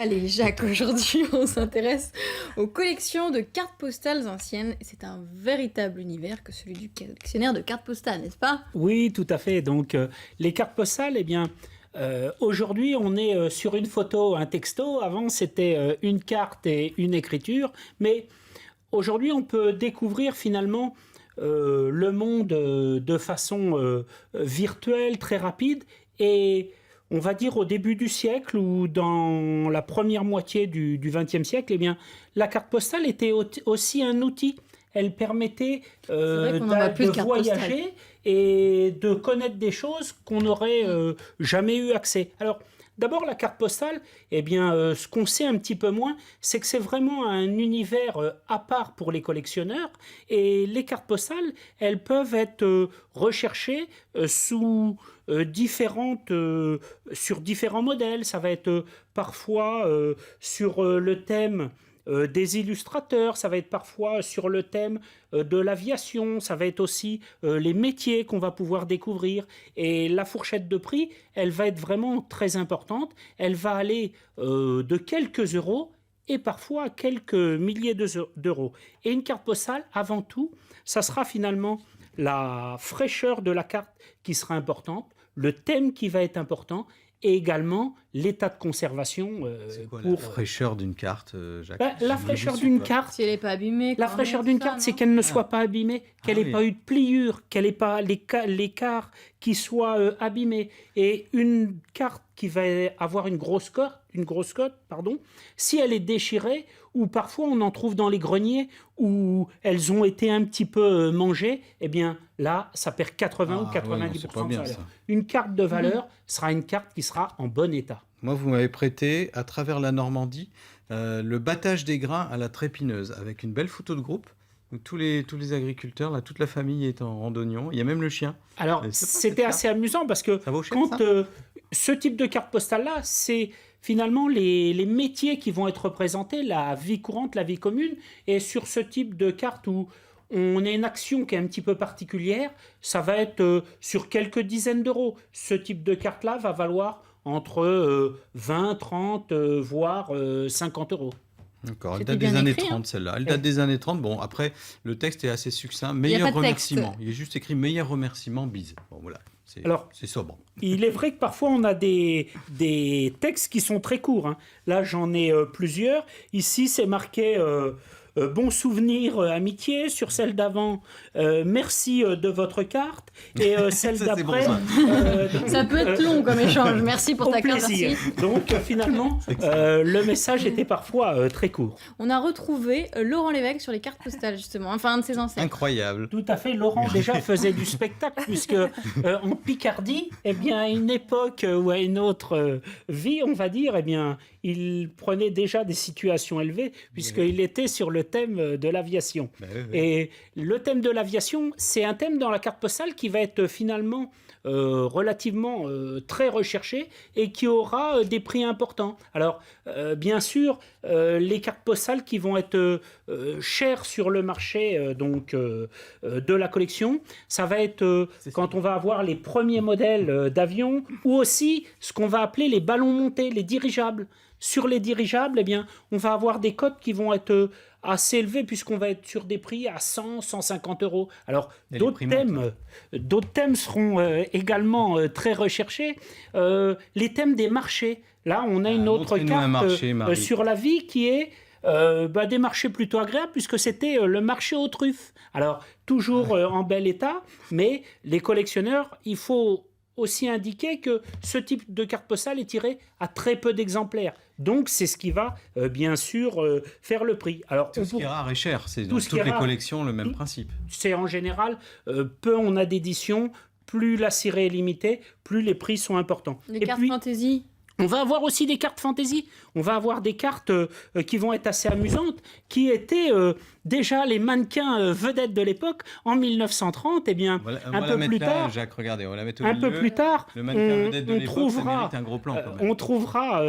Allez, Jacques, aujourd'hui, on s'intéresse aux collections de cartes postales anciennes. C'est un véritable univers que celui du collectionneur de cartes postales, n'est-ce pas? Oui, tout à fait. Donc, les cartes postales, aujourd'hui, on est sur une photo, un texto. Avant, c'était une carte et une écriture. Mais aujourd'hui, on peut découvrir finalement le monde de façon virtuelle, très rapide. Et on va dire au début du siècle ou dans la première moitié du XXe siècle, la carte postale était aussi un outil. Elle permettait de voyager et de connaître des choses qu'on n'aurait jamais eu accès. Alors, d'abord, la carte postale, ce qu'on sait un petit peu moins, c'est que c'est vraiment un univers à part pour les collectionneurs. Et les cartes postales, elles peuvent être recherchées sur différents modèles. Ça va être parfois sur le thème des illustrateurs, ça va être parfois sur le thème de l'aviation, ça va être aussi les métiers qu'on va pouvoir découvrir. Et la fourchette de prix, elle va être vraiment très importante. Elle va aller de quelques euros et parfois à quelques milliers d'euros. Et une carte postale, avant tout, ça sera finalement la fraîcheur de la carte qui sera importante, le thème qui va être important, et également l'état de conservation. C'est quoi la fraîcheur d'une carte, Jacques? La fraîcheur d'une carte, si elle n'est pas abîmée. la fraîcheur d'une carte, c'est qu'elle ne soit pas abîmée, qu'elle n'ait pas eu de pliure, qu'elle n'ait pas l'écart qui soit abîmé. Et une carte qui va avoir une grosse cote, si elle est déchirée, ou parfois on en trouve dans les greniers où elles ont été un petit peu mangées, là, ça perd 80 ou 90% de valeur. Une carte de valeur sera une carte qui sera en bon état. Moi, vous m'avez prêté, à travers la Normandie, le battage des grains à la trépineuse, avec une belle photo de groupe. Donc, tous les agriculteurs, là, toute la famille est en randonnion. Il y a même le chien. Alors, c'était assez amusant parce que quand ce type de carte postale-là, c'est finalement les métiers qui vont être représentés, la vie courante, la vie commune. Et sur ce type de carte où on a une action qui est un petit peu particulière, ça va être sur quelques dizaines d'euros. Ce type de carte-là va valoir entre 20, 30, voire 50 euros. D'accord, elle date des années 30, celle-là. Elle date des années 30. Bon, après, le texte est assez succinct. Meilleur remerciement. Il est juste écrit meilleur remerciement, bise. Bon, voilà. C'est sobre. Il est vrai que parfois on a des textes qui sont très courts. Hein. Là, j'en ai plusieurs. Ici, c'est marqué bon souvenir, amitié. Sur celle d'avant, merci de votre carte. Et celle d'après. Ça peut être long comme échange. Merci pour ta carte. Merci. Donc finalement, le message était parfois très court. On a retrouvé Laurent Lévesque sur les cartes postales, justement. Enfin, un de ses ancêtres. Incroyable. Tout à fait. Laurent déjà faisait du spectacle, puisque en Picardie, à une époque ou à une autre vie, on va dire, il prenait déjà des situations élevées, puisqu'il était sur le thème de l'aviation. Et le thème de l'aviation, c'est un thème dans la carte postale qui va être finalement relativement très recherché et qui aura des prix importants. Alors, bien sûr, les cartes postales qui vont être chères sur le marché de la collection, ça va être quand on va avoir les premiers modèles d'avions ou aussi ce qu'on va appeler les ballons montés, les dirigeables. Sur les dirigeables, on va avoir des cotes qui vont être assez élevées puisqu'on va être sur des prix à 100, 150 euros. Alors, d'autres thèmes seront également très recherchés. Les thèmes des marchés. Là, on a une autre carte sur la vie qui est des marchés plutôt agréables puisque c'était le marché aux truffes. Alors, toujours en bel état, mais les collectionneurs, il faut aussi indiquer que ce type de carte postale est tiré à très peu d'exemplaires. Donc, c'est ce qui va, bien sûr, faire le prix. Alors, tout ce qui est rare et cher, c'est dans toutes les collections le même principe. C'est en général, peu on a d'éditions, plus la série est limitée, plus les prix sont importants. Les cartes fantasy. On va avoir aussi des cartes fantasy. On va avoir des cartes qui vont être assez amusantes, qui étaient déjà les mannequins vedettes de l'époque, en 1930, eh bien, On va la mettre là, Jacques, regardez, on va la mettre au milieu. Un peu plus tard, le mannequin vedette de on l'époque, ça trouvera, mérite un gros plan, quand même. on trouvera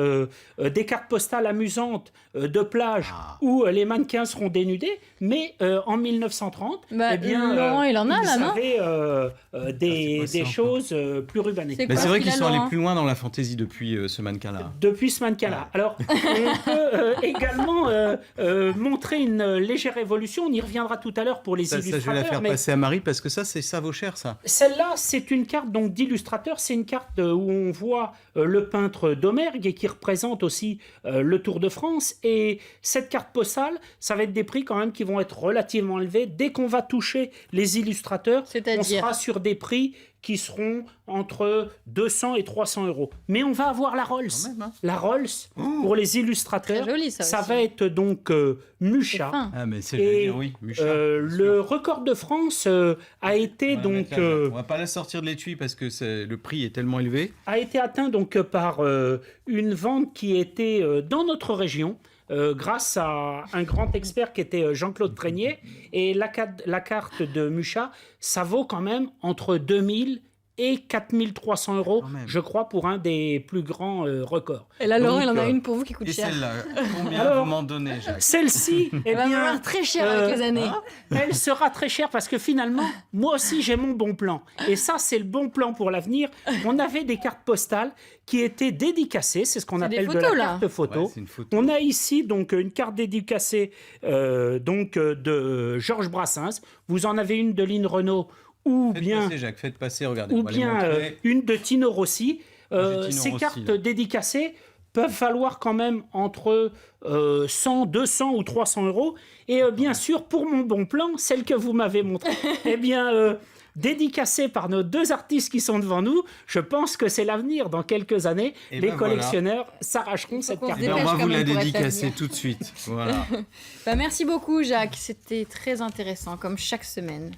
des cartes postales amusantes de plage où les mannequins seront dénudés, mais en 1930, eh bien, Laurent, il en a là, non? des choses plus rubanées. C'est vrai qu'ils sont allés plus loin dans la fantaisie depuis ce mannequin-là. Depuis ce mannequin-là. Alors, on peut également montrer une légère évolution. On y reviendra tout à l'heure pour les illustrateurs. Ça, je vais la faire passer à Marie parce que ça vaut cher, ça. Celle-là, c'est une carte donc d'illustrateur. C'est une carte où on voit le peintre Domergue et qui représente aussi le Tour de France. Et cette carte postale, ça va être des prix quand même qui vont être relativement élevés. Dès qu'on va toucher les illustrateurs, on sera sur des prix qui seront entre 200 et 300 euros. Mais on va avoir la Rolls. Même, hein. La Rolls, pour les illustrateurs, joli, ça va être donc Mucha. Ah, mais c'est Et oui, Mucha, le record de France a été donc... on va pas la sortir de l'étui parce que le prix est tellement élevé. A été atteint donc par une vente qui était dans notre région, grâce à un grand expert qui était Jean-Claude Trégnier. Et la carte de Mucha, ça vaut quand même entre 2000 et 4300 euros, je crois, pour un des plus grands records. Et là, Laurent, il en a une pour vous qui coûte cher. Et celle-là, combien vous m'en donnez, Jacques? Celle-ci, elle va valoir très cher avec les années. Elle sera très chère parce que finalement, moi aussi, j'ai mon bon plan. Et ça, c'est le bon plan pour l'avenir. On avait des cartes postales qui étaient dédicacées, c'est ce qu'on appelle de la carte photo. Ouais, c'est une photo. On a ici donc une carte dédicacée de Georges Brassens. Vous en avez une de Lynn Renault ou faites passer, regardez. Ou bien une de Tino Rossi. Ces Rossi, cartes là. dédicacées peuvent valoir quand même entre 100, 200 ou 300 euros. Et bien sûr, pour mon bon plan, celle que vous m'avez montrée, eh bien, dédicacée par nos deux artistes qui sont devant nous, je pense que c'est l'avenir. Dans quelques années, les collectionneurs s'arracheront cette carte. On va vous la dédicacer tout de suite. Voilà. Merci beaucoup, Jacques. C'était très intéressant, comme chaque semaine.